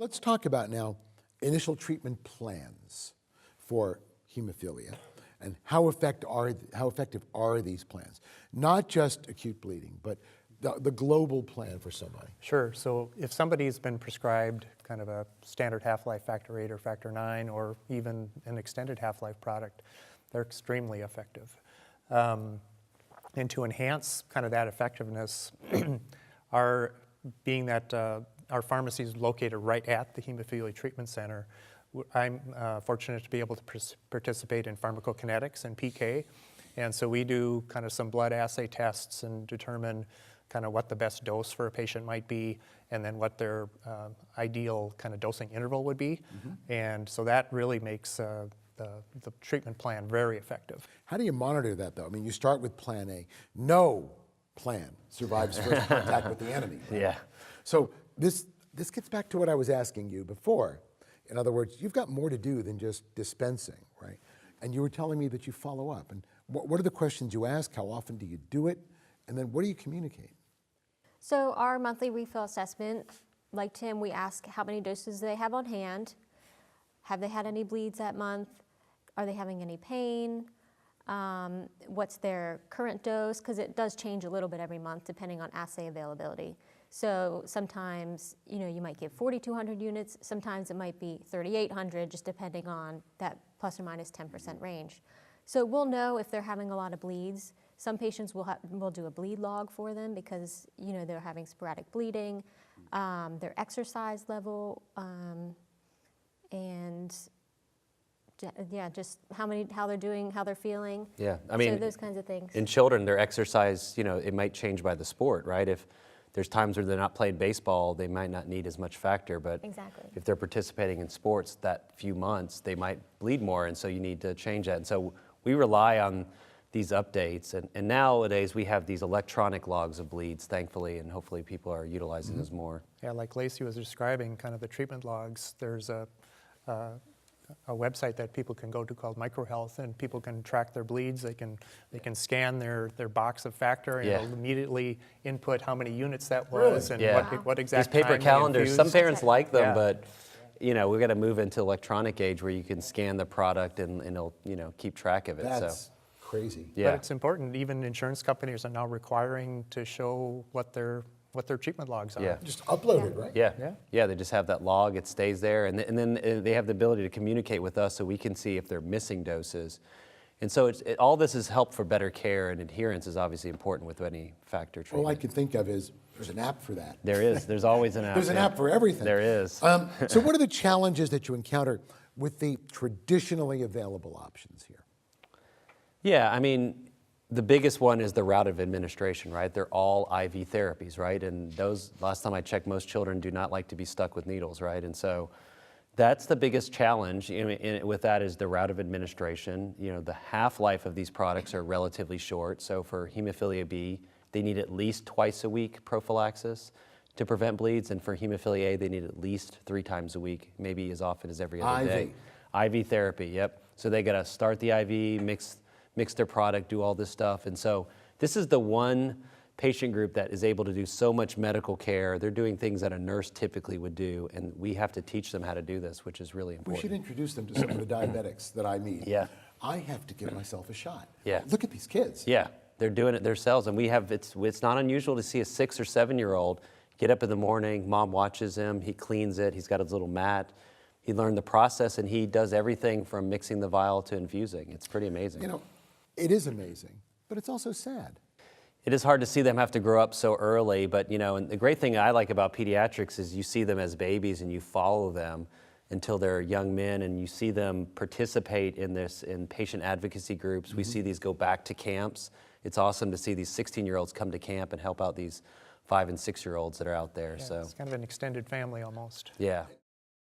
Let's talk about now initial treatment plans for hemophilia and how effective are these plans? Not just acute bleeding, but the global plan for somebody. Sure. So if somebody's been prescribed kind of a standard half-life factor 8 or factor 9 or even an extended half-life product, they're extremely effective. And to enhance kind of that effectiveness, being that our pharmacy is located right at the Hemophilia Treatment Center, I'm fortunate to be able to participate in pharmacokinetics and PK. And so we do kind of some blood assay tests and determine kind of what the best dose for a patient might be, and then what their ideal kind of dosing interval would be. Mm-hmm. And so that really makes the treatment plan very effective. How do you monitor that, though? I mean, you start with plan A. No plan survives first contact with the enemy. Right? Yeah. So this gets back to what I was asking you before. In other words, you've got more to do than just dispensing, right? And you were telling me that you follow up. And what are the questions you ask? How often do you do it? And then what do you communicate? So our monthly refill assessment, like Tim, we ask how many doses they have on hand. Have they had any bleeds that month? Are they having any pain? What's their current dose? Because it does change a little bit every month depending on assay availability. So sometimes, you might give 4,200 units. Sometimes it might be 3,800, just depending on that plus or minus 10% range. So we'll know if they're having a lot of bleeds. Some patients we'll do a bleed log for them because they're having sporadic bleeding, their exercise level, and yeah, just how they're doing, how they're feeling. Yeah, I mean, so those kinds of things. In children, their exercise, it might change by the sport, right? If there's times where they're not playing baseball, they might not need as much factor, but exactly. If they're participating in sports that few months, they might bleed more, and so you need to change that. And so we rely on these updates, and nowadays we have these electronic logs of bleeds, thankfully, and hopefully people are utilizing those more. Yeah, like Lacey was describing, kind of the treatment logs, there's a website that people can go to called MicroHealth, and people can track their bleeds. They can scan their box of factor and it'll immediately input how many units that was and what exact these paper time calendars. Some parents like them, but we've got to move into electronic age where you can scan the product and it'll keep track of it. That's crazy. Yeah. But it's important. Even insurance companies are now requiring to show what their treatment logs are. Yeah. Just upload it, right? Yeah, they just have that log, it stays there, and then they have the ability to communicate with us so we can see if they're missing doses. And so all this is help for better care, and adherence is obviously important with any factor treatment. All I can think of is there's an app for that. There is. There's always an app. There's an app for everything. There is. So what are the challenges that you encounter with the traditionally available options here? Yeah, I mean, the biggest one is the route of administration, right? They're all IV therapies, right? And those, last time I checked, most children do not like to be stuck with needles, right? And so that's the biggest challenge with that is the route of administration. The half-life of these products are relatively short. So for hemophilia B, they need at least twice a week prophylaxis to prevent bleeds. And for hemophilia A, they need at least 3 times a week, maybe as often as every other day. IV therapy, yep. So they got to start the IV, mix their product, do all this stuff. And so this is the one patient group that is able to do so much medical care. They're doing things that a nurse typically would do, and we have to teach them how to do this, which is really important. We should introduce them to some of the diabetics that I meet. Yeah. I have to give myself a shot. Yeah. Look at these kids. Yeah, they're doing it themselves, and we have, it's not unusual to see a 6 or 7-year-old get up in the morning, mom watches him, he cleans it, he's got his little mat. He learned the process, and he does everything from mixing the vial to infusing. It's pretty amazing. It is amazing, but it's also sad. It is hard to see them have to grow up so early, but and the great thing I like about pediatrics is you see them as babies and you follow them until they're young men, and you see them participate in patient advocacy groups. We see these go back to camps. It's awesome to see these 16-year-olds come to camp and help out these 5- and 6-year-olds that are out there. Yeah, it's kind of an extended family almost. Yeah.